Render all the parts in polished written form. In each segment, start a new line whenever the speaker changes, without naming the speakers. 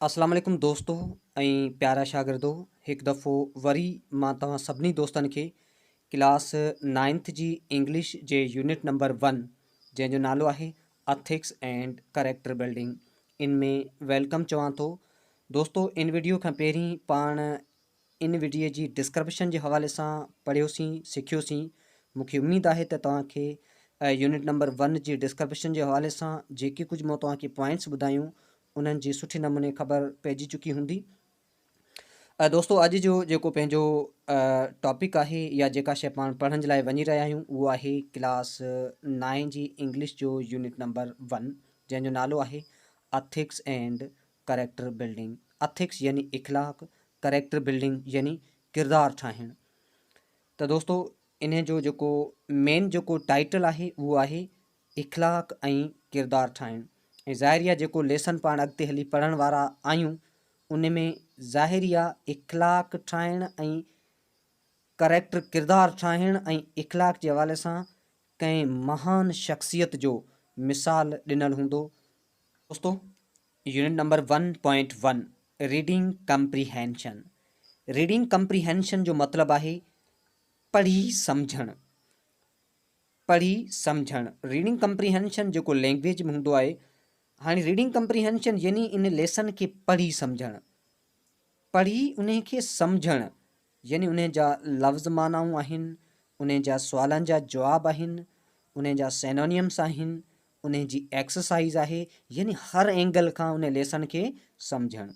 अस्सलाम वालेकुम दोस्तों ऐं प्यारा शागिर्दो। हिकु दफ़ो वरी मां तव्हां सभिनी दोस्तनि खे क्लास 9th जी इंग्लिश जे यूनिट नंबर 1 जंहिंजो नालो आहे ethics and character building in में वेलकम चवां थो। दोस्तों, इन वीडियो खां पहिरीं पाण इन वीडियो जी डिस्क्रिप्शन जे हवाले सां पढ़ियोसीं, सिखियोसीं। मूंखे उमेदु आहे त तव्हांखे यूनिट नंबर 1 जी डिस्क्रिप्शन जे हवाले सां जेके कुझु मां तव्हांखे पॉइंट्स ॿुधायूं उन्हनि जी सुठे नमूने ख़बर पइजी चुकी हूंदी। दोस्तों, अॼु जो जेको पंहिंजो टॉपिक आहे या जेका शइ पाण पढ़ण जे लाइ वञी रहिया आहियूं उहो आहे क्लास 9 जी इंग्लिश जो यूनिट नंबर 1 जंहिंजो नालो आहे ethics and character building. Ethics यानी इख़लाक़, करेक्टर बिल्डिंग यानी किरदारु ठाहिणु। त दोस्तों, इन जो जेको मेन जेको टाइटल आहे उहो आहे इख़लाक़ ऐं किरदारु ठाहिणु। ऐं ज़ाहिरिया जेको लेसन पाण अॻिते हली पढ़ण वारा आहियूं उन में ज़ाहिरिया इख़लाक़ ठाहिणु ऐं करेक्टर किरदारु ठाहिणु ऐं इख़लाक़ जे हवाले सां कंहिं महान शख़्सियत जो मिसाल ॾिनल हूंदो। दोस्तों, unit number 1.1 reading comprehension. Reading comprehension जो मतिलबु आहे पढ़ी सम्झणु। पढ़ी सम्झणु रीडिंग कंप्रीहेंशन जेको लैंग्वेज में हूंदो आहे। हाणे रीडिंग कंप्रीहेंशन यानी इन लेसन खे पढ़ी सम्झणु। पढ़ी उन खे सम्झणु यानी उन जा लफ़्ज़ मानाऊं आहिनि, उन जा सुवालनि जा जवाब आहिनि, उन जा सेनोनियम्स आहिनि, उन जी एक्सरसाइज़ आहे, यानी हर एंगल खां उन लेसन खे सम्झणु।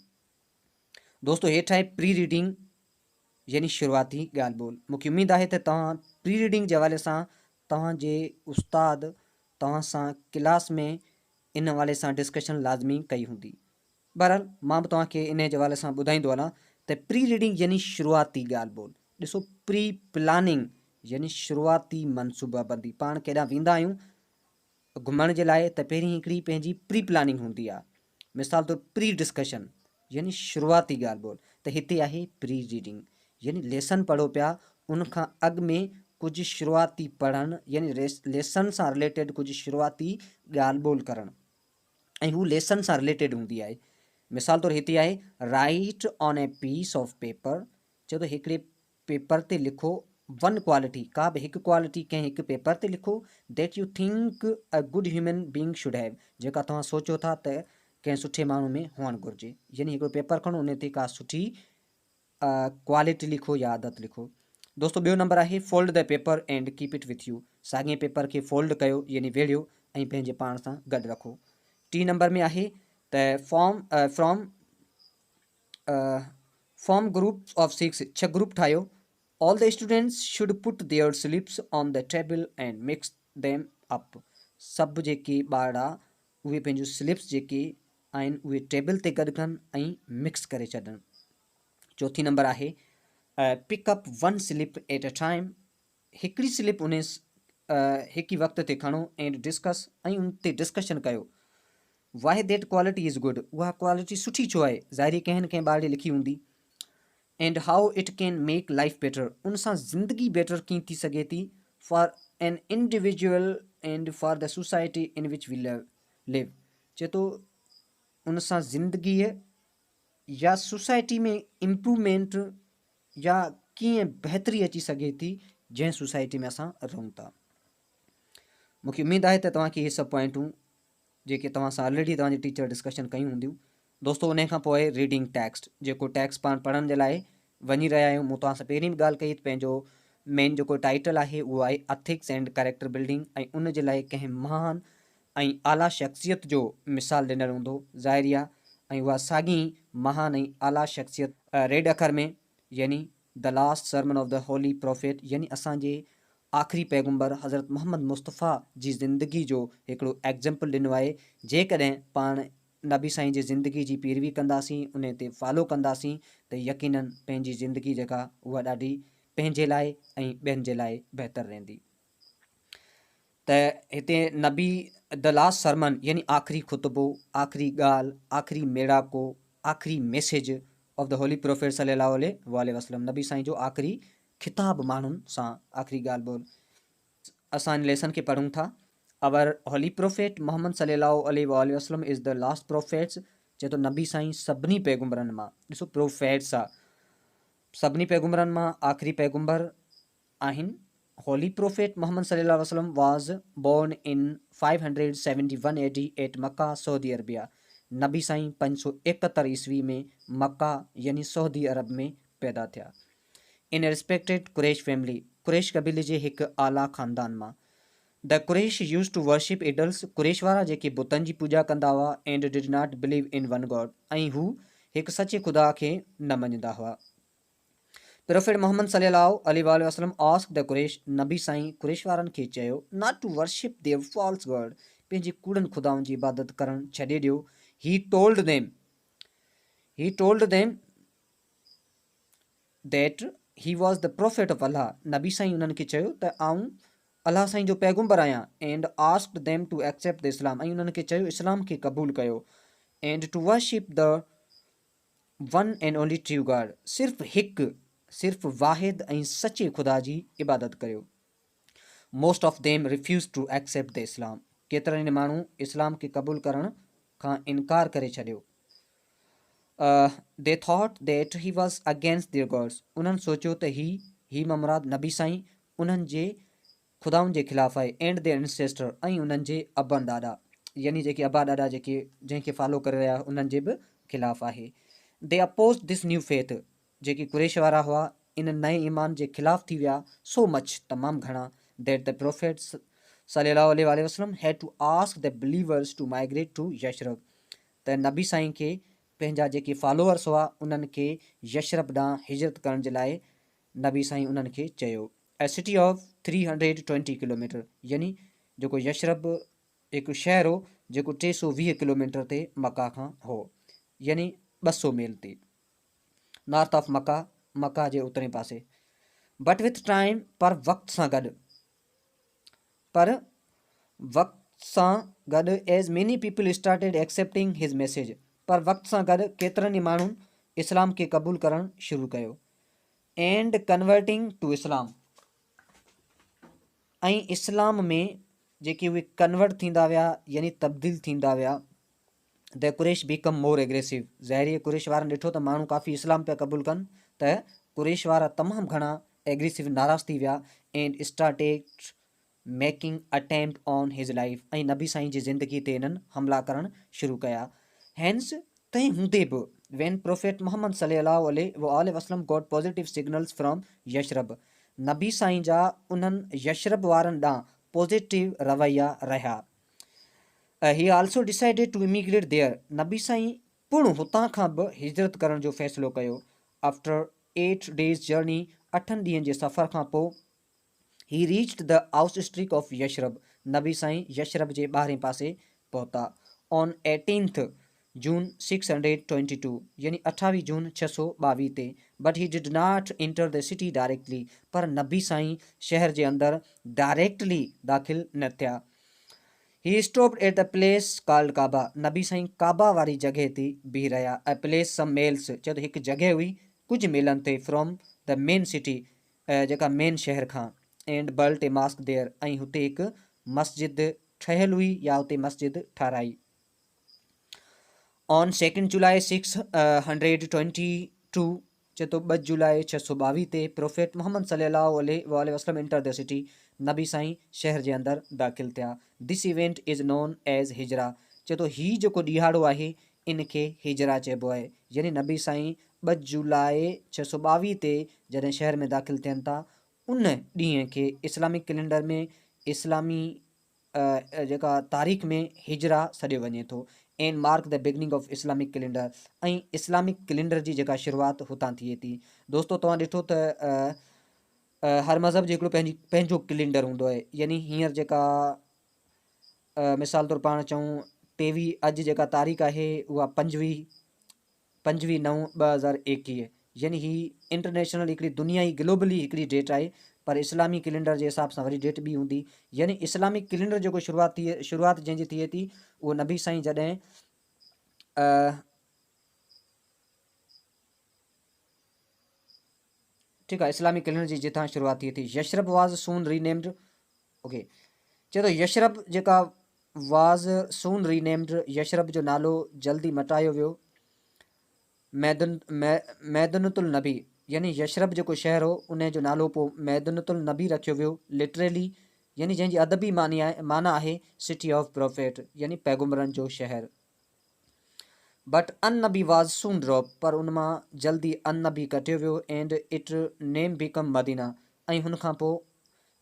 दोस्तों, हेठि आहे प्री रीडिंग यानी शुरूआती ॻाल्हि ॿोल। मूंखे उमेदु आहे त तव्हां प्री रीडिंग जे हवाले सां तव्हांजे उस्ताद तव्हां सां क्लास में इन हवाले सां डिस्कशन लाज़मी कई हूंदी। बहरहाल मां बि तव्हांखे इन जे हवाले सां ॿुधाईंदो वञा त प्री रीडिंग यानी शुरूआती ॻाल्हि ॿोल। ॾिसो, प्री प्लानिंग यानी शुरूआती मनसूबाबंदी। पाण केॾांहुं वेंदा आहियूं घुमण जे लाइ त पहिरीं हिकिड़ी पंहिंजी प्री प्लानिंग हूंदी आहे। मिसाल तौरु प्री डिस्कशन यानी शुरूआती ॻाल्हि ॿोल। त हिते आहे प्री रीडिंग यानी लेसन पढ़ो पिया, उनखां अॻु में कुझु शुरूआती पढ़णु यानी लेसन सां रिलेटेड कुझु शुरूआती ॻाल्हि ॿोल करणु, ऐं हू लेसन सां रिलेटेड हूंदी आहे। मिसाल तौरु हिते आहे write on a piece of paper. चए थो हिकिड़े पेपर ते लिखो वन क्वालिटी, का बि हिकु क्वालिटी कंहिं हिकु पेपर ते लिखो that U think a good human being should have, जेका तव्हां सोचो था त कंहिं सुठे माण्हू में हुअणु घुरिजे। यानी हिकिड़ो पेपर खणो उन ते का सुठी क्वालिटी लिखो या आदत लिखो। दोस्तों, ॿियो नंबर आहे fold the paper and keep it with U. साॻिए पेपर खे फोल्ड कयो यानी वेढ़ियो ऐं पंहिंजे पाण सां गॾु रखो। टी नंबर में आहे त फॉर्म ग्रुप ऑफ 6, 6 ग्रुप ठाहियो। All the students should put their slips on the table and mix them up. सभु जेके ॿार उहे पंहिंजूं स्लिप्स जेके आहिनि उहे टेबल ते गॾु कनि ऐं मिक्स करे छॾनि। चौथी नंबर आहे pickup one slip at a time. हिकिड़ी स्लिप उन हिकु ई वक़्त ते खणो एंड डिस्कस ऐं उन ते डिस्कशन कयो। Why that quality is good, उहा क्वालिटी सुठी छो आहे, ज़ाहिरी कंहिं न कंहिं ॿार लिखी हूंदी। And how it can make life better, उन सां ज़िंदगी बेटर कीअं थी सघे थी for an individual and for the society in which we live. चए थो उन सां ज़िंदगीअ या सोसाइटी में इम्प्रूवमेंट या कीअं बहितरी अची सघे थी जंहिं सोसाइटी में असां रहूं था। मूंखे उमेदु आहे त तव्हांखे इहे सभु पॉइंटूं जेके तव्हां सां ऑलरेडी तव्हांजी टीचर डिस्कशन कयूं हूंदियूं। दोस्तों, उन खां पोइ रीडिंग टेक्स्ट, जेको टेक्स्ट पाण पढ़ण जे लाइ वञी रहिया आहियूं। मूं तव्हां सां पहिरीं बि ॻाल्हि कई त पंहिंजो मेन जेको टाइटल आहे उहो आहे एथिक्स एंड करेक्टर बिल्डिंग, ऐं उन जे लाइ कंहिं महान ऐं आला शख़्सियत जो मिसाल ॾिनल हूंदो ज़ाहिरिया, ऐं उहा साॻी महान ऐं आला शख़्सियत रेड अखर में यानी the last sermon of the holy prophet यानी असांजे आख़िरी पैगुंबर हज़रत मोहम्मद मुस्तफ़ा जी ज़िंदगी जो हिकिड़ो एग्ज़ाम्पल ॾिनो आहे। जेकॾहिं पाण नबी साईं जी ज़िंदगी जी पैरवी कंदासीं, उन ते फॉलो कंदासीं त यकीनन पंहिंजी ज़िंदगी जेका उहा ॾाढी पंहिंजे लाइ ऐं ॿियनि जे लाइ बहितर रहंदी। त हिते नबी द लास्ट सरमन यानी आख़िरी खुतबो, आख़िरी ॻाल्हि, आख़िरी मेड़ाको, आख़िरी message of the holy prophet सल्लल्लाहु अलैहि वसल्लम, नबी साईं जो आख़िरी खिताब माण्हुनि सां, आख़िरी ॻाल्हि ॿोल। असां इन लेसन खे पढ़ूं था। अवर होली प्रोफेट मोहम्मद सल्लल्लाहु अलैहि वसल्लम इज़ द लास्ट प्रोफेट्स चए थो नबी साईं सभिनी पैगुंबरनि मां, ॾिसो प्रोफेट्स आहे, सभिनी पैगुंबरनि मां आख़िरी पैगुंबर आहिनि। होली प्रोफेट मोहम्मद सल्लल्लाहु अलैहि वसल्लम was born in 571 AD at Mecca Saudi Arabia. नबी साईं 571 ईस्वी में मक्का यानी सऊदी अरब में पैदा थिया। इन रिस्पेक्टेड कुरैश फैमिली, कुरैश कबीले जे हिकु आला ख़ानदान मां। The Quraysh used to worship idols, Quraysh वारा जेके बुतनि जी पूॼा कंदा हुआ, and did not believe in one God, ऐं हू हिकु सचे खुदा खे न मञंदा हुआ। प्रोफेट मोहम्मद सल्लल्लाहु अलैहि वसल्लम आस्क्ड द कुरैश, नबी साईं कुरैश वारनि खे चयो, not to worship their false God, पंहिंजे कूड़नि खुदाउनि जी इबादत करणु छॾे ॾियो। He told them that he was the prophet of Allah, नबी साईं उन्हनि खे चयो त आऊं अल्लाह साईं जो पैगुंबर आहियां। And asked them to accept the Islam, ऐं उन्हनि खे चयो इस्लाम खे क़बूल कयो। And to worship the one and only true God, सिर्फ़ु वाहिद ऐं सचे खुदा जी इबादत करियो। Most of them refuse to accept the Islam, केतिरनि माण्हू इस्लाम खे क़बूल करण खां इनकार करे छॾियो। They thought that he was against their gods, उन्हनि सोचियो त ही ममराद नबी साईं उन्हनि जे खुदाउनि जे ख़िलाफ़ु आहे। एंड देयर एंसेस्टर, ऐं उन्हनि जे अबनि ॾाॾा, यानी जेके अबा ॾाॾा जेके जंहिंखे फॉलो करे रहिया उन्हनि जे बि ख़िलाफ़ु आहे। दे अपोज दिस न्यू फेथ, जेके कुरैश वारा हुआ इन नए ईमान जे ख़िलाफ़ु थी विया, सो मच तमामु घणा, दैट द प्रोफेट सल्लल्लाहु अलैहि वसल्लम had to ask the believers to migrate to Yathrib, त नबी साईं खे पंहिंजा जेके फॉलोअर्स हुआ उन्हनि खे यशरब ॾांहुं हिजरत करण जे लाइ नबी साईं उन्हनि खे चयो। ए सिटी ऑफ 320 किलोमीटर, यानी जेको यशरब हिकु शहर हो जेको 320 किलोमीटर ते मक्का खां हो, यानी 200 मील ते, नॉर्थ ऑफ मक्का जे उतरे पासे। बट विथ टाइम, पर वक़्त सां गॾु एज मेनी पीपल स्टार्टेड एक्सेप्टिंग हिज मैसेज, पर वक़्त सां गॾु केतिरनि ई माण्हुनि इस्लाम खे क़बूल करणु शुरू कयो। एंड कन्वर्टिंग टू इस्लाम, ऐं इस्लाम में जेके उहे कन्वर्ट थींदा विया यानी तब्दील थींदा विया, the Quraish become more aggressive, ज़ाहिर कुरैश वारनि ॾिठो त माण्हू काफ़ी इस्लाम पिया क़बूल कनि, त कुरैश वारा तमामु घणा एग्रेसिव नाराज़ थी विया। And started making attempt on हिज लाइफ, ऐं नबी साईं जी ज़िंदगी ते इन्हनि हमला करणु शुरू कया। हैंस तंहिं हूंदे बि वैन प्रोफेट मोहम्मद सल्लल्लाहु अलैहि वसल्लम गॉट पॉजिटिव सिग्नल्स फ्रॉम यशरब, नबी साईं जा उन्हनि यशरब वारनि ॾांहुं पॉजिटिव रवैया रहिया। He also decided to immigrate there, नबी साईं पुण हुतां खां बि हिजरत करण जो फ़ैसिलो कयो। आफ्टर 8 days जर्नी, 8 ॾींहंनि जे सफ़र खां पोइ ही रीच्ड द आउटस्ट्रीक ऑफ यशरब, नबी साईं यशरब जे ॿाहिरें पासे पहुता। ऑन 18 जून 622, यानी 28 जून 622 ते। But he did not enter the city directly, पर नबी साईं शहर जे अंदरि डायरेक्टली दाख़िल न थिया। He stopped at the place called Kaaba, नबी साईं काबा वारी जॻह ते बीह रहिया। ए प्लेस सम मेल्स, चए त हिकु जॻह हुई कुझु मीलनि ते, फ्रॉम द मेन सिटी, जेका मेन शहर खां। एंड बल्ट ए मास्क देयर, ऐं हुते हिकु मस्जिद ठहियल हुई या हुते मस्जिद ठाराई। ऑन 2 जुलाई 622, चए थो 2 जुलाई 622 ते प्रोफेट मोहम्मद सल्लल्लाहु अलैहि वसल्लम इंटर द सिटी, नबी साईं शहर जे अंदरि दाख़िल थिया। This event is known as Hijra, चए थो हीउ जेको ॾिहाड़ो आहे इन खे हिजरा चइबो आहे। यानी नबी साईं 2 जुलाई 622 ते जॾहिं शहर में दाख़िल थियनि था, उन ॾींहं खे इस्लामिक कैलेंडर में, इस्लामी जेका तारीख़ में हिजरा सॾियो वञे थो। And mark the beginning of Islamic calendar, ऐं इस्लामिक कैलेंडर जी जेका शुरूआति हुतां थिए थी। दोस्तो तव्हां ॾिठो त हर मज़हब जो हिकिड़ो पंहिंजो कैलेंडर हूंदो आहे, यानी हींअर जेका मिसाल तौरु पाण चऊं 23 अॼु जेका तारीख़ आहे उहा 25/9/2021, यानी ही इंटरनेशनल हिकिड़ी दुनियाई ग्लोबली हिकिड़ी डेट आहे, पर इस्लामी कैलेंडर जे हिसाब सां वरी डेट ॿी हूंदी। यानी इस्लामिक कैलेंडर जेको शुरूआति जंहिंजी थिए थी उहो नबी साईं जॾहिं ठीकु आहे, इस्लामिक कैलेंडर जी जितां शुरूआति थिए थी। यशरब वाज़ सून रीनेम्ड, ओके, चए थो यशरब जेका वाज़ सून रीनेम्ड, यशरब जो नालो जल्दी मटायो वियो। मैदनतुल नबी यानी यशरब जेको शहर हो उन जो नालो पोइ मैदनतुल नबी रखियो वियो, लिटरली यानी जंहिंजी अदबी माना आहे सिटी ऑफ प्रोफेट यानी पैगुंबरनि जो शहर। बट अन नबी वाज़ सून ड्रॉप, पर उन मां जल्दी अन नबी कटियो वियो and it name become Medina. ऐं हुन खां पोइ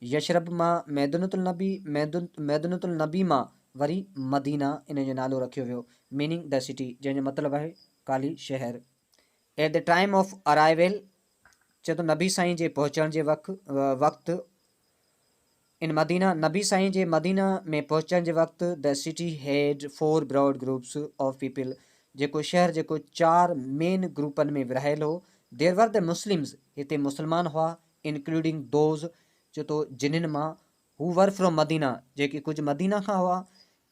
यशरब मां मैदनतुल नबी, मैदनतुल नबी मां वरी मदीना इन जो नालो रखियो वियो, मीनिंग द सिटी, जंहिंजो मतिलबु आहे काली शहर। At the time of arrival चए थो नबी साईं जे पहुचण जे वक़्तु इन मदीना, नबी साईं जे मदीना में पहुचण जे वक़्तु द सिटी हैड 4 ब्रॉड ग्रुप्स ऑफ पीपल, जेको शहर जेको 4 मेन ग्रुपनि में विरहायल हो। देर वर द मुस्लिम्स, हिते मुस्लमान हुआ, इंक्लूडिंग दोज़ चए थो जिन्हनि मां हू वर फ्रॉम मदीना, जेके कुझु मदीना खां हुआ,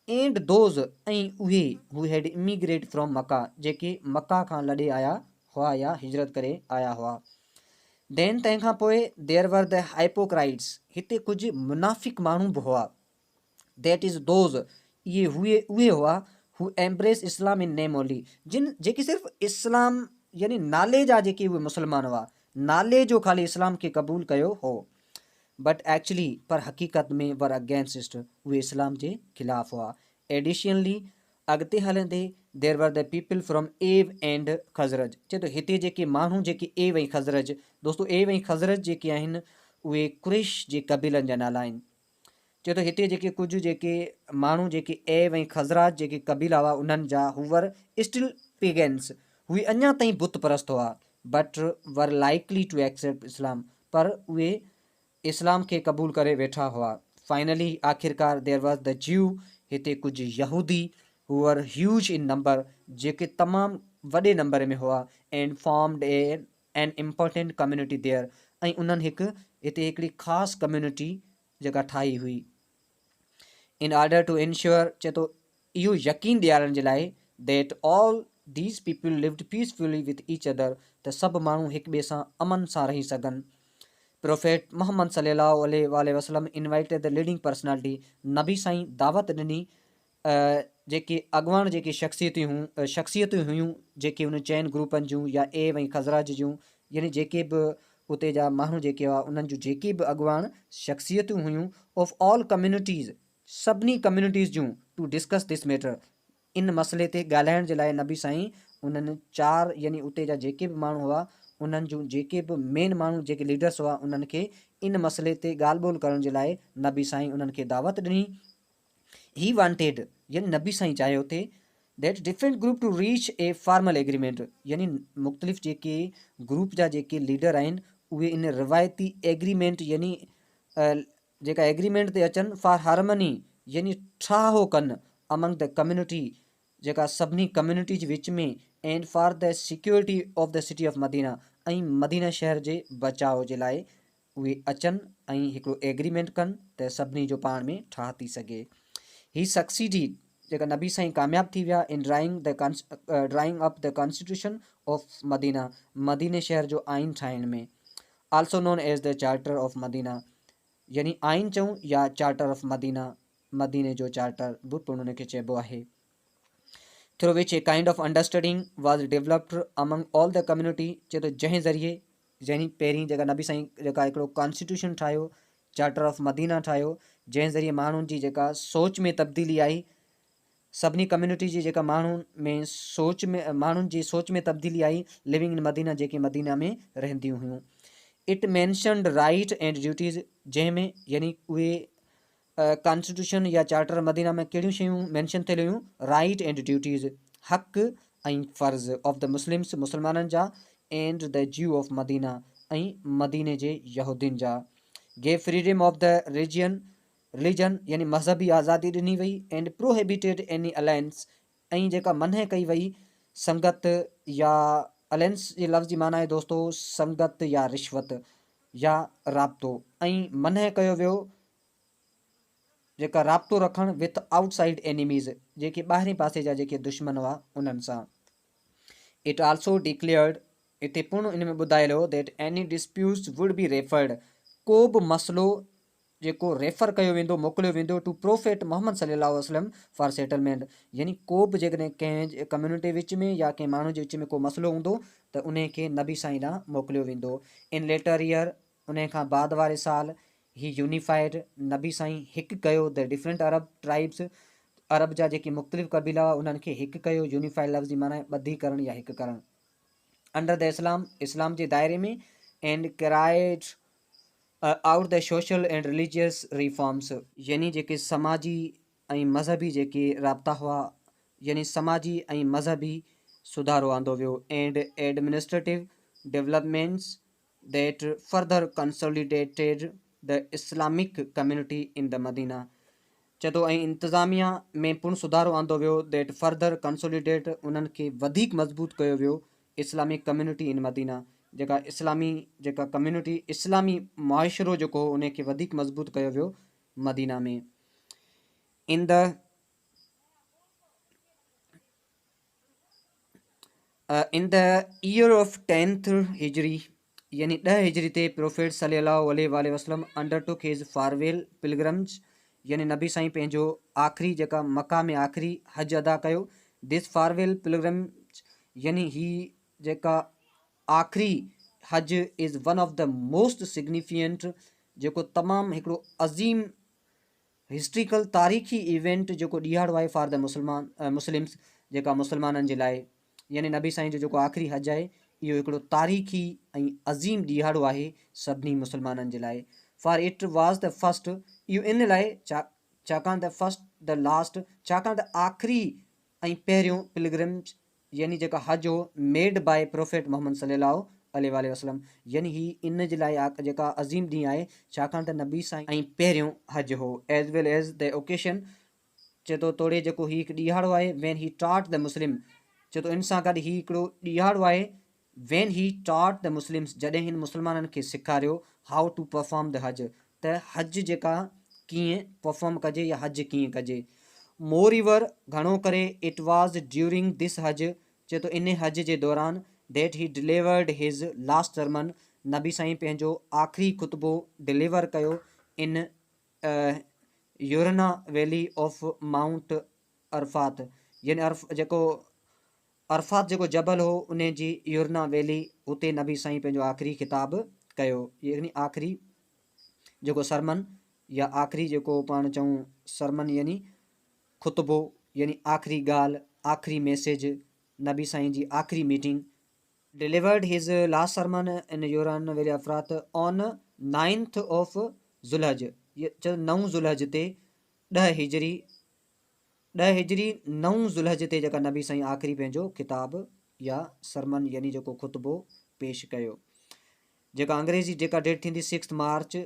एंड दोज़ ऐं उहे हू हैड इमिग्रेट फ्रॉम मक्का, जेके मक्का खां लॾे आया हुआ या हिजरत करे आया हुआ। देन तंहिंखां पोइ देर वर द हाइपोक्राइट्स, हिते कुझु मुनाफ़िक माण्हू बि हुआ। दैट इज़ दोज़, इहे उहे हुआ हू embrace Islam in name only, जेके सिर्फ़ु इस्लाम यानी नाले जा जेके उहे मुस्लमान हुआ, नाले जो ख़ाली इस्लाम खे क़बूल कयो हो, बट एक्चुअली पर हक़ीक़त में वर अगेंस्ट, उहे इस्लाम जे ख़िलाफ़ हुआ। एडिशनली अॻिते हलंदे देर वर द पीपल फ्रॉम एव एंड खज़रज, चए थो हिते जेके माण्हू जेके एव ऐं खज़रज, दोस्तो एव ऐं खज़रज जेके आहिनि उहे कुरैश जे क़बीलनि जा नाला आहिनि। चए थो हिते जेके कुझु जेके माण्हू जेके एव ऐं खज़राज जेके क़बीला हुआ उन्हनि जा हुवर स्टिल पेगेंस, उहे अञा ताईं बुत परस्त हुआ, बट वर लाइकली टू एक्सेप्ट इस्लाम, पर उहे इस्लाम खे क़बूल करे वेठा हुआ। फाइनली आख़िरकार देर वॉज द ज्यू, हिते कुझु यहूदी हुअर ह्यूज इन नंबर, जेके तमामु वॾे नंबर में हुआ, and formed an important community there, ऐं उन्हनि हिते हिकिड़ी ख़ासि कम्यूनिटी जेका ठाही हुई। इन ऑर्डर टू इंश्योर, चए थो इहो यकीन ॾियारण जे लाइ, that all these people lived peacefully with each other, त सभु माण्हू हिक ॿिए सां अमन सां रही सघनि। प्रोफेट मोहम्मद सल्लल्लाहु अलैहि वसल्लम इनवाइटेड द लीडिंग पर्सनालिटी, नबी साईं दावत ॾिनी जेके अॻवान जेके शख़्सियतूं हुयूं जेके उन चइनि ग्रुपनि जूं या एव ऐं खज़राज जूं, यानी जेके बि उते जा माण्हू जेके हुआ उन्हनि जूं जेके बि अॻवान शख़्सियतूं हुयूं ऑफ ऑल कम्यूनिटीज़, सभिनी कम्यूनिटीज़ जूं, टू डिस्कस दिस मैटर, इन मसइले ते ॻाल्हाइण जे लाइ नबी साईं उन्हनि 4 यानी उते जा जेके बि माण्हू हुआ उन्हनि जूं जेके बि मेन माण्हू जेके लीडर्स हुआ उन्हनि खे इन मसइले ते ॻाल्हि ॿोल करण जे लाइ नबी साईं उन्हनि खे दावत ॾिनी। ही वांटेड, यानी नबी साईं चाहियो थे that different group to reach a formal agreement, यानी मुख़्तलिफ़ जेके ग्रुप जा जेके लीडर आहिनि उहे इन रिवायती एग्रीमेंट यानी जेका एग्रीमेंट ते अचनि फॉर हारमनी, यानी ठाहो कनि अमंग द कम्यूनिटी, जेका सभिनी कम्यूनिटीज विच में, and for the security of the city of Medina, ऐं मदीना शहर जे बचाव जे लाइ उहे अचनि ऐं हिकिड़ो एग्रीमेंट कनि त सभिनी जो पाण में ठाह थी सघे। ही सक्सीडिड, जेका नबी साईं कामयाबु थी विया in drawing up the constitution of Medina, मदीने शहर जो आइन ठाहिण में, also known as the charter of Medina, यानी आइन चऊं या चार्टर ऑफ मदीना, मदीने जो चार्टर बि पिणु उनखे चइबो आहे। Through which a kind of understanding was developed among all the community, चए थो जंहिं ज़रिए पहिरीं जेका नबी साईं जेका हिकिड़ो कॉन्स्टिट्यूशन ठाहियो, चार्टर ऑफ मदीना ठाहियो, जंहिं ज़रिए माण्हुनि जी जेका सोच में तब्दीली आई, सभिनी कम्यूनिटी जी जेका माण्हुनि जी सोच में तब्दीली आई, लिविंग इन मदीना, जेके मदीना में रहंदियूं हुयूं। It mentioned right and duties, जंहिंमें यानी उहे कॉन्स्टिट्यूशन या चार्टर मदीना में कहिड़ियूं शयूं मैंशन थियल हुयूं, राइट एंड ड्यूटीज़, हक़ ऐं फ़र्ज़ ऑफ द मुस्लिम्स, मुस्लमाननि जा, एंड द ज्यू ऑफ मदीना, ऐं मदीने जे यहूदियुनि जा। Gave freedom of the religion, यानी मज़हबी आज़ादी ॾिनी वई, एंड प्रोहिबिटेड एनी अलायंस, ऐं जेका मना कई वई संगत या अलायंस जे लफ़्ज़ जी माना आहे दोस्तो संगत या रिश्वत या राब्तो, ऐं मना कयो वियो जेका राब्तो रखणु विथ आउटसाइड एनिमीज़, जेके ॿाहिरें पासे जा जेके दुश्मन हुआ उन्हनि सां। इट आल्सो डिक्लेयर्ड, हिते पूर्ण इन में ॿुधायल हो that any disputes would be referred, को बि मसइलो जेको रेफर कयो वेंदो, मोकिलियो वेंदो टू प्रोफेट मोहम्मद सल्लल्लाहु अलैहि वसल्लम फॉर सेटलमेंट। यानी को बि जेकॾहिं कंहिं कम्यूनिटी विच में या कंहिं माण्हू जे विच में को मसइलो हूंदो त उन खे नबी साईं ॾांहुं मोकिलियो वेंदो। इन लेटर ईयर, उन खां बाद वारे साल, ही यूनिफाइड, नबी साईं हिकु कयो द डिफरेंट अरब ट्राइब्स, अरब जा जेके मुख़्तलिफ़ क़बीला हुआ उन्हनि खे हिकु कयो। यूनिफाइड लफ़्ज़ जी माना ॿधी करणु या हिकु करणु। अंडर द इस्लाम, इस्लाम जे दायरे में। And carried out the social and religious reforms, यानी जेके समाजी ऐं मज़हबी जेके राब्ता हुआ, यानी समाजी ऐं मज़हबी सुधारो आंदो वियो। And administrative developments that further consolidated the Islamic community in the Medina. चए थो ऐं इंतिज़ामिया में पिणु सुधारो आंदो वियो। दैट फर्दर कंसोलिडेट, उन्हनि खे वधीक मज़बूत कयो वियो, इस्लामिक कम्युनिटी इन मदीना, जेका इस्लामी जेका कम्युनिटी, इस्लामी मुआशिरो जेको हो उन खे वधीक मज़बूत कयो वियो मदीना में। In the in the year of 10th हिजरी, यानी 10 हिजरी ते प्रोफेट सल्लल्लाहु अलैहि वसल्लम अंडरटुक हिज फारवेल पिलग्रम्स, यानी नबी साईं पंहिंजो आख़िरी जेका मक्का में आख़िरी हज अदा कयो। दिस फारवेल पिलग्रम्स, यानी ही जेका आख़िरी हज is one of the most significant, जेको तमामु हिकिड़ो अज़ीम हिस्ट्रिकल तारीख़ी इवेंट जेको ॾियारो आहे फॉर द मुस्लिम्स, जेका मुस्लमाननि जे लाइ। यानी नबी साईं जो जेको आख़िरी हज आहे इहो हिकिड़ो तारीख़ी ऐं अज़ीम ॾियारो आहे सभिनी मुस्लमाननि जे लाइ। For it was the first, इहो इन लाइ छाकाणि त फस्ट द लास्ट, छाकाणि त आख़िरी ऐं पहिरियों पिलग्रिम्स, यानी जेका हज हो मेड बाय प्रोफेट मोहम्मद सल्लल्लाहु अलैहि वसल्लम, यानी ही इन जे लाइ जेका अज़ीम ॾींहुं आहे छाकाणि त नबी साईं ऐं पहिरियों हज हो। As well as the occasion, चए थो तोड़े जेको ही हिकु ॾियारो आहे when he taught the Muslim, चए थो इन सां गॾु ही हिकिड़ो ॾियारो आहे when he taught the Muslims, जॾहिं हिन मुस्लमाननि खे सेखारियो हाउ टू परफॉर्म द हज, त हज जेका कीअं परफॉर्म कजे या हज कीअं कजे। मोर इवर, घणो करे इट वॉज ड्यूरिंग दिस हज, चए थो इन हज जे दौरान, दैट ही डिलीवर्ड हिज लास्ट सरमन, नबी साईं पंहिंजो आख़िरी खुतबो डिलीवर कयो इन यूरना वैली ऑफ माउंट अरफात, यानी जेको अरफात जेको जबल हो उन जी यूरना वैली, उते नबी साईं पंहिंजो आख़िरी ख़िताब कयो। यानी आख़िरी जेको सरमन या आख़िरी जेको पाण चऊं सरमन, यानी खुतबो, यानी आख़िरी ॻाल्हि, आख़िरी मैसेज, नबी साईं जी आख़िरी मीटिंग। डिलीवर्ड हिज लास्ट सरमन इन यूरन वैली अफरात ऑन 9th ऑफ ज़ुलहज, 9 ज़ुलहज ते 10 हिजरी 9 ज़ुलहज ते जेका नबी साईं आख़िरी पंहिंजो ख़िताब या सरमन यानी जेको खुतबो पेश कयो। जेका अंग्रेज़ी जेका डेट थींदी 6 मार्च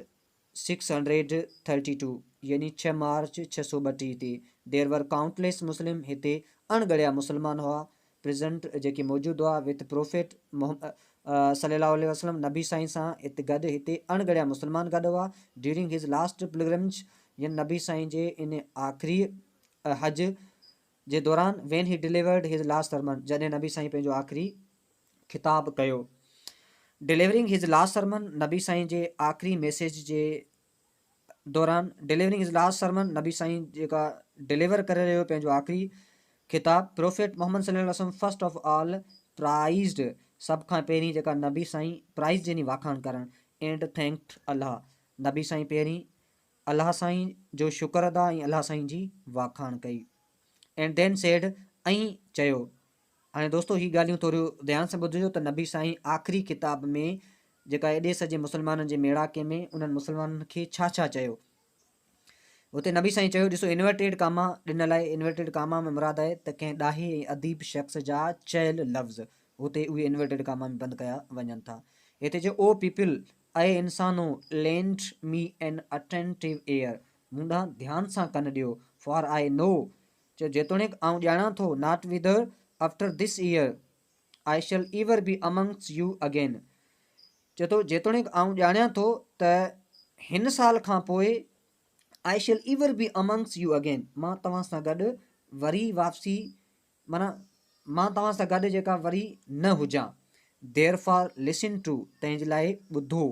632, यानी 6 मार्च 632 ते। देर वर काउंटलेस मुस्लिम, हिते अणगढ़िया मुस्लमान हुआ प्रेजेंट, जेके मौजूदु हुआ विथ प्रोफेट सल्लल्लाहु अलैहि वसल्लम, नबी साईं सां हिते गॾु हिते अणगढ़िया मुस्लमान गॾु हुआ। ड्यूरिंग हिज लास्ट पिलग्रिम्स, यानी नबी साईं जे इन आख़िरी हज जे दौरान, वैन ही डिलीवर्ड हिज लास्ट सरमन, जॾहिं नबी साईं पंहिंजो आख़िरी ख़िताब कयो। डिलीवरिंग हिज लास्ट सरमन, नबी साईं जे आख़िरी मैसेज जे दौरान, डिलीवरिंग हिज लास्ट सरमन, नबी साईं जेका डिलीवर करे रहियो पंहिंजो आख़िरी ख़िताब। प्रोफेट मोहम्मद सल्लल्लाहु अलैहि वसल्लम फर्स्ट ऑफ ऑल प्राइज़्ड, सभ खां पहिरीं जेका नबी साईं प्राइज़ यानी वाखाण करणु, एंड थैंक्ड अल्लाह, नबी साईं पहिरीं अल्लाह साईं जो शुक्र अदा ऐं अल्लाह साईं जी वाखाण कई। एंड देन सेड, ऐं चयो। हाणे दोस्तो ही ॻाल्हियूं थोरियूं ध्यान सां ॿुधिजो त नबी साईं आख़िरी किताब में जेका एॾे सॼे मुस्लमाननि जे मेड़ाके में उन्हनि मुस्लमाननि खे छा छा चयो। उते नबी साईं चयो, ॾिसो इन्वर्टेड कामा ॾिनल आहे, इन्वर्टेड कामा में मुराद आहे त कंहिं ॾाहे ऐं अदीब शख़्स जा चयल लफ़्ज़, हुते उहे इन्वर्टेड कामा में बंदि कया वञनि था। हिते चयो, ओ पीपल, ऐं इंसानो, lend me an attentive ear, मूं ॾांहुं ध्यान सां कन ॾियो। फॉर आई नो, चयो जेतोणीकि आउं ॼाणा थो, not whether after this year I shall ever be amongst you again, चए थो जेतोणीकि आउं ॼाणियां थो त हिन साल खां पोइ आई shall ever be amongst you again, मां तव्हां सां गॾु वरी वापसी, माना मां तव्हां सां गॾु जेका वरी न हुजां। देयर फॉर लिसन टू, तंहिंजे लाइ ॿुधो।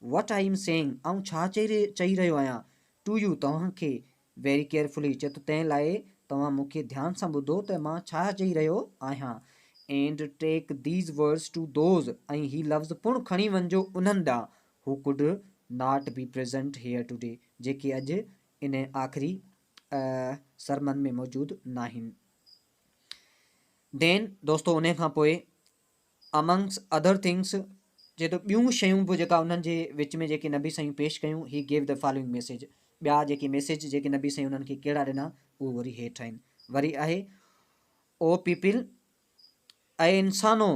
वट आई एम सेइंग, ऐं छा चई रहियो आहियां, टू यू तव्हांखे, वेरी केयरफुली चए थो तंहिं लाइ तव्हां मूंखे ध्यान सां ॿुधो त मां छा चई रहियो आहियां। And take these words to those, ऐं ही लफ़्ज़ पुण खणी वञिजो उन्हनि ॾांहुं who could not be present here today, जेके अॼु इन आख़िरी सरमन में मौजूदु न आहिनि। देन दोस्तो उन खां पोइ अमंग्स अदर थिंग्स जे तो ॿियूं शयूं बि जेका उन्हनि जे विच में जेके नबी साईं पेश कयूं, he gave the following message, ॿिया जेके मैसेज जेके नबी साईं उन्हनि खे कहिड़ा ॾिना उहो वरी हेठि आहिनि। वरी आहे ओ पीपल, ऐं इंसानो,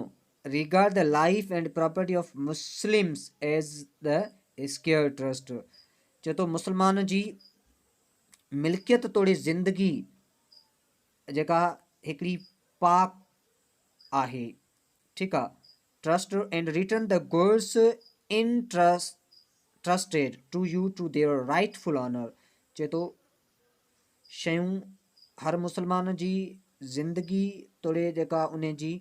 regard the life and property of Muslims as the sacred trust, चए थो मुस्लमान जी मिल्कियत तोड़े ज़िंदगी जेका हिकिड़ी पाक आहे, ठीकु आहे। Trust and return the goods entrusted to you to their rightful owner, चए थो शयूं हर मुस्लमान जी ज़िंदगी तोड़े जेका उन जी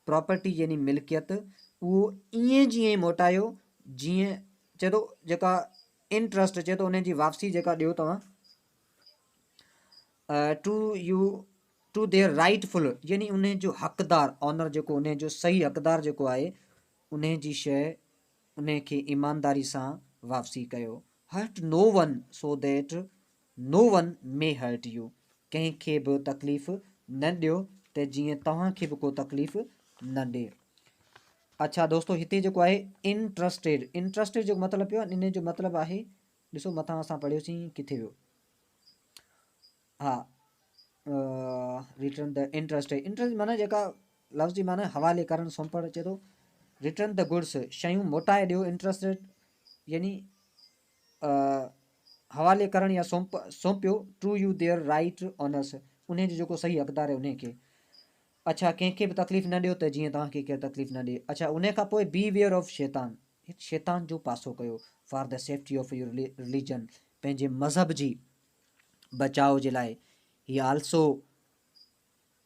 प्रॉपर्टी यानी मिल्कियत उहो ईअं जी ईअं मोटायो जीअं, चए थो जेका इंट्रस्ट, चए थो उन जी वापसी जेका ॾियो तव्हां to you to their rightful, यानी उन जो हक़दार ऑनर जेको उन जो सही हक़दार जेको आहे उन जी शइ उन खे ईमानदारी सां वापसी कयो। Hurt no one so that no one may hurt you, कंहिंखे बि तकलीफ़ न ॾियो त जीअं तव्हांखे बि को तकलीफ़ न ॾिए। अच्छा दोस्तो, हिते जेको आहे इंट्रस्टेड, इंट्रस्टेड जो मतिलबु पियो इन जो मतिलबु आहे, ॾिसो मथां असां पढ़ियोसीं किथे वियो, हा रिटर्न द इंट्रस्टेड, इंट्रस्ट माना जेका लफ़्ज़ जी माना हवाले करणु सौंपणु, अचे थो रिटर्न द गुड्स, शयूं मोटाए ॾियो, इंट्रस्टेड यानी हवाले करणु या सौंपियो, to you their right owners, उन जो जेको सही हक़दार आहे उन खे। अच्छा, कंहिंखे बि तकलीफ़ न ॾियो त जीअं तव्हांखे केरु तकलीफ़ न ॾिए। अच्छा, उन खां पोइ बी वेयर ऑफ शैतान, शैतान जो पासो कयो, for the safety of your religion, पंहिंजे मज़हब जी बचाव जे लाइ। ही also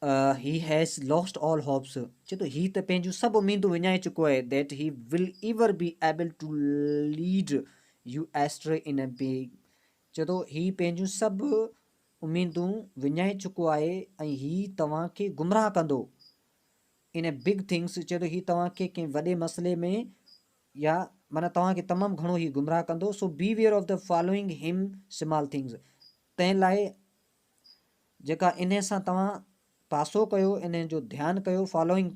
he has lost all hopes, चए थो ही त पंहिंजूं सभु उमीदूं विञाए चुको आहे, that he will ever be able to lead you astray in a big, चए थो ही पंहिंजूं सभु उमीदूं विञाए चुको आहे ऐं ही तव्हांखे गुमराह कंदो इन ए बिग थिंग्स, चए थो ही तव्हांखे कंहिं वॾे मसइले में या माना तव्हांखे तमामु घणो ई गुमराह कंदो। So beware of the following him small things, तंहिं लाइ जेका इन सां तव्हां पासो कयो, इन जो ध्यानु कयो, following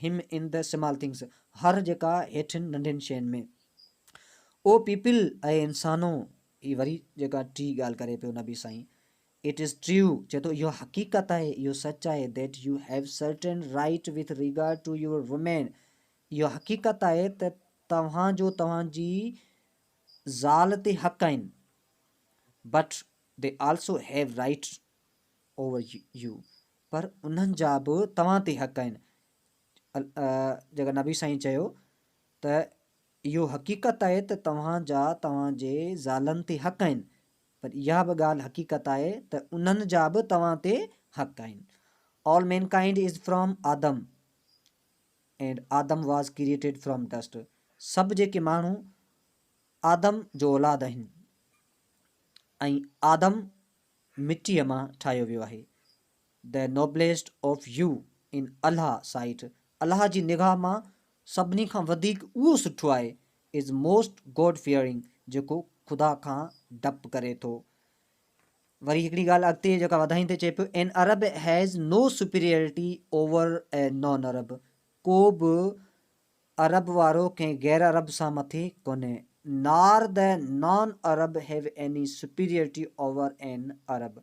him in the small things, हर जेका हेठिन नंढियुनि शयुनि में। ओ पीपल, ऐं इंसानो, ही वरी जेका टी ॻाल्हि करे पियो नबी साईं, इट इज़ ट्रू, चए थो इहो हक़ीक़त आहे, इहो सच आहे, that you have certain right with regard to your women, इहो हक़ीक़त आहे त तव्हांजो तव्हांजी ज़ाल ते हक़ आहिनि, but they also have right over U, पर उन्हनि जा बि तव्हां ते हक़ आहिनि। जेका नबी साईं चयो त इहो हक़ीक़त आहे त तव्हांजा तव्हांजे ज़ालनि ते हक़ आहिनि, पर इहा बि ॻाल्हि हक़ीक़त आहे त उन्हनि जा बि तव्हां ते हक़ आहिनि। All Mankind is from Adam and Adam was created from dust, सभु जेके माण्हू आदम जो औलाद आहिनि ऐं आदम मिटीअ मां ठाहियो वियो आहे। The noblest of you in Allah site, अल्लाह जी निगाह मां सभिनी खां वधीक उहो सुठो आहे, इज़ मोस्ट गॉड फियरिंग, जेको ख़ुदा खां डपु करे थो। वरी हिकिड़ी ॻाल्हि अॻिते जेका वधाईंदे चए पियो, an Arab has no superiority over a non Arab, को बि अरब वारो कंहिं गैर अरब सां मथे कोन्हे, नार the non Arab have any superiority over an Arab,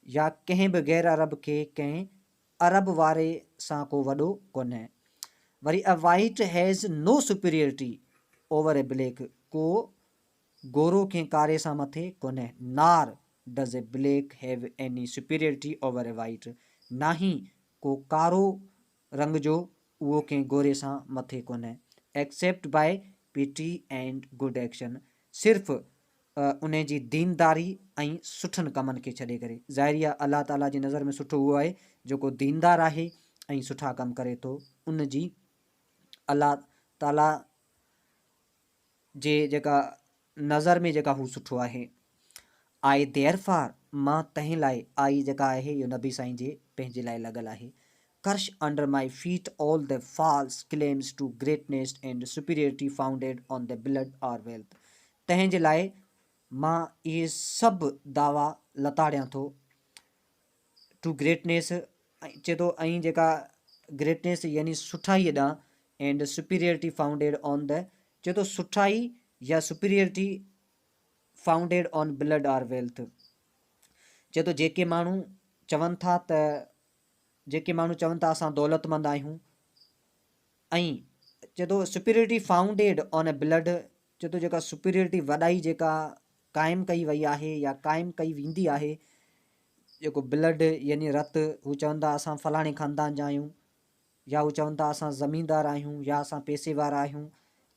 या कंहिं बि गैर अरब खे कंहिं अरब वारे सां को वॾो कोन्हे। वरी a white has no superiority over a black, को गोरो कंहिं कारे सां मथे कोन्हे, nor does a black have any superiority over a white, ना ही को कारो रंग जो उहो कंहिं गोरे सां मथे कोन्हे, except by piety and good action, सिर्फ़ु उन जी दीनदारी ऐं सुठनि कमनि खे छॾे करे। ज़ाहिरी आहे अलाह ताला जी नज़र में सुठो उहो आहे जेको दीनदार आहे ऐं सुठा कमु करे थो, उन जी अलाह ताला जे जेका नज़र में जेका हू सुठो आहे। आई देयर फार मां तंहिं लाइ, आई जेका आहे इहो नबी साईं जे पंहिंजे लाइ लॻल आहे। Crush under my feet all the false claims to greatness and superiority founded on the blood or wealth. तंहिं जे लाइ मां इहे सभु दावा लताड़ियां थो टू ग्रेटनेस, चए थो, ऐं जेका ग्रेटनेस यानी सुठाई ॾांहुं, and superiority founded on the, चए थो सुठाई या superiority founded on blood or wealth. चए थो जेके माण्हू चवनि था त, जेके माण्हू चवनि था असां दौलतमंद आहियूं, ऐं चए थो superiority founded on A blood, चए थो जेका सुपीरियरिटी वॾाई जेका क़ाइमु कई वई आहे या क़ाइमु कई वेंदी आहे, जेको ब्लड यानी रत, हू चवनि था असां फलाणे ख़ानदान जा आहियूं, या हू चवनि था असां ज़मीनदार आहियूं, या असां पैसे वारा आहियूं।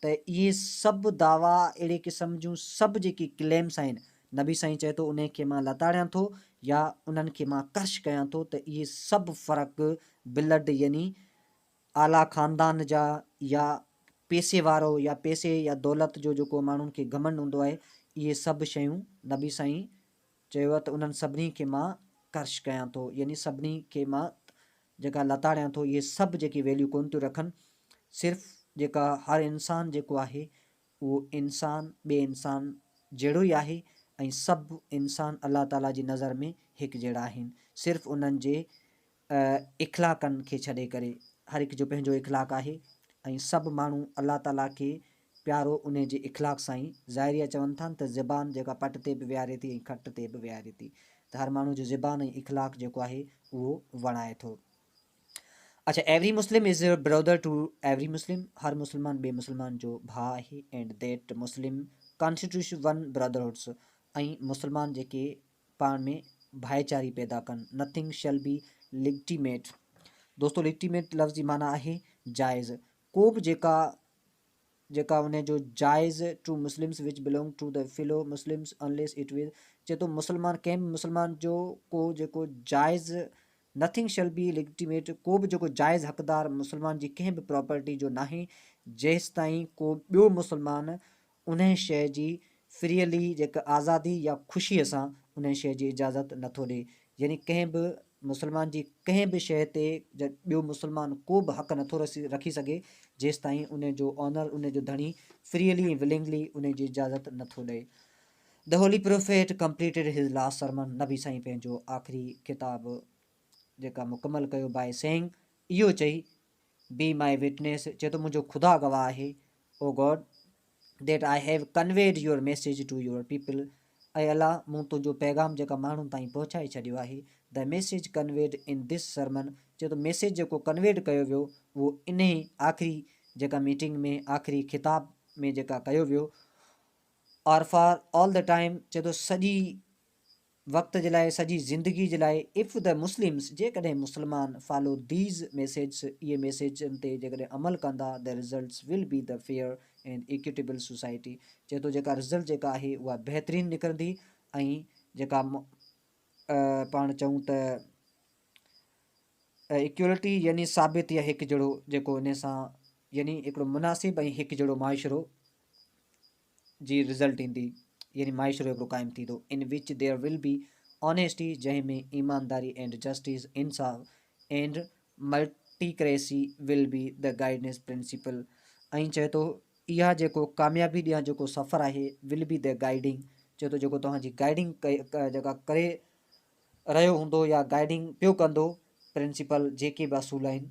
त इहे सभु दावा, अहिड़े क़िस्म जूं सभु जेकी क्लेम्स आहिनि, नबी साईं चए थो उन खे मां लताड़ियां थो या उन्हनि खे मां कर्श कयां थो त इहे सभु फ़र्क़ु ब्लड यानी आला ख़ानदान जा, या पैसे वारो, या पैसे या दौलत जो जेको माण्हुनि खे घमंड हूंदो आहे, इहे सभु शयूं नबी साईं चयो आहे त उन्हनि सभिनी खे मां कर्श कयां थो, यानी सभिनी खे मां जेका लताड़ियां थो। इहे सभु जेकी वैल्यू कोन थियूं रखनि, सिर्फ़ु जेका हर इंसानु जेको आहे उहो इंसानु ॿिए इंसान जहिड़ो ई आहे, ऐं सभु इंसान अलाह ताला जी नज़र में हिकु जहिड़ा आहिनि। सिर्फ़ु उन्हनि जे इख़लाक़नि खे छॾे करे, हर हिकु जो पंहिंजो इख़लाक़ आहे, ऐं सभु माण्हू अलाह ताला खे प्यारो उन जे इख़लाक़ सां ई ज़ाहिरिया चवनि था त ज़बान जेका पट ते बि विहारे थी ऐं खट ते बि विहारे थी, त हर माण्हू जो ज़बान ऐं इख़लाक़ जेको आहे उहो वणाए थो। अच्छा, every Muslim is brother to every Muslim, हर मुस्लमान ॿिए मुस्लमान जो भाउ आहे। And that Muslim constitution one brotherhoods, ऐं मुस्लमान जेके पाण में भाईचारी पैदा कनि। Nothing shall be legitimate. दोस्तों, लिग्टिमेट लफ़्ज़ जी माना आहे जाइज़। को बि जेका उन जो जाइज़ to Muslims which belong to the fellow Muslims unless it will, चए थो मुस्लमान कंहिं बि मुस्लमान जो को जेको जाइज़, नथिंग शैल बी लिग्टिमेट, को बि जेको जाइज़ हक़दार मुस्लमान जी कंहिं बि प्रॉपर्टी जो नाहे, जेसि ताईं को ॿियो मुस्लमान उन शइ जी फ्रीअली जेका आज़ादी या ख़ुशीअ सां उन शइ जी इजाज़त नथो ॾिए। यानी कंहिं बि मुस्लमान जी कंहिं बि शइ ते ॿियो मुस्लमान को बि हक़ नथो रखी सघे, जेसि ताईं उन जो ऑनर, उन जो धणी फ्रीअली ऐं विलिंगली उन जी इजाज़त नथो ॾिए। द होली प्रोफेट कंप्लीटेड हिज लास्ट सरमन, नबी साईं पंहिंजो आख़िरी किताब जेका मुकमल कयो बाय सेइंग, इहो चई, बी माई विटनेस, चए थो मुंहिंजो ख़ुदा गवाह आहे, O God, that I have conveyed your message to your people, ऐं अलाह मूं तुंहिंजो पैगाम जेका माण्हुनि ताईं पहुचाए छॾियो आहे। The message conveyed in this sermon, चए थो मैसेज जेको कन्वेड कयो वियो उहो इन ई आख़िरी जेका मीटिंग में, आख़िरी खिताब में जेका कयो वियो, और फॉर ऑल द टाइम, चए थो सॼी वक़्त जे लाइ, सॼी ज़िंदगी जे लाइ। इफ़ द मुस्लिम्स, जेकॾहिं मुस्लमान फॉलो दीज़ मैसेज, इहे मैसेजनि ते जेकॾहिं अमल कंदा, the results will be the fair and equitable society, चए थो जेका रिज़ल्ट जेका आहे उहा बहितरीनु निकिरंदी, ऐं जेका पाण चऊं त इक्वलिटी यानी साबित या हिकु जहिड़ो जेको इन सां, यानी हिकिड़ो मुनासिब ऐं हिकु जहिड़ो माइशरो जी रिज़ल्ट ईंदी, यानी माइशरो हिकिड़ो क़ाइमु थींदो। इन which there will be honesty, जंहिंमें ईमानदारी एंड जस्टिस, इंसाफ़ and meritocracy will be the guidance principle, ऐं चए थो इहा जेको कामयाबी ॾियां जेको सफ़र आहे, विल बी द गाइडिंग, चए थो जेको तव्हांजी गाइडिंग जेका करे रहियो हूंदो या गाइडिंग पियो कंदो, प्रिंसिपल जेके बि असूल आहिनि।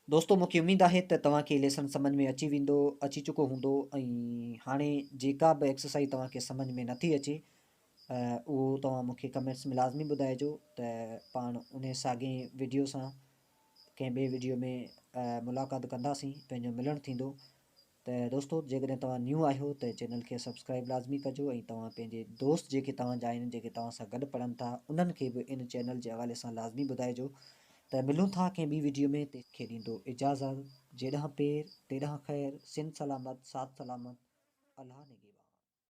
दोस्तों, मूंखे उमेदु आहे त तव्हांखे लेसन सम्झ में अची चुको हूंदो, ऐं हाणे जेका बि एक्सरसाइज तव्हांखे सम्झ में नथी अचे, उहो तव्हां मूंखे कमेंट्स में लाज़मी ॿुधाइजो, त पाण उन साॻे वीडियो सां कंहिं ॿिए वीडियो में मुलाक़ात कंदासीं, पंहिंजो मिलणु थींदो। त दोस्तों, जेकॾहिं तव्हां न्यू आहियो त चैनल खे सब्सक्राइब लाज़मी कजो, ऐं तव्हां पंहिंजे दोस्त जेके तव्हांजा आहिनि, जेके तव्हां सां गॾु पढ़नि था, उन्हनि खे बि इन चैनल जे हवाले सां लाज़मी ॿुधाइजो। त मिलूं था कंहिं ॿी वीडियो में, तंहिंखे ॾींदो इजाज़त, जेॾांहुं पेर तेॾांहुं ख़ैरु, सिन सलामत, साथ सलामत, अल्लाह ने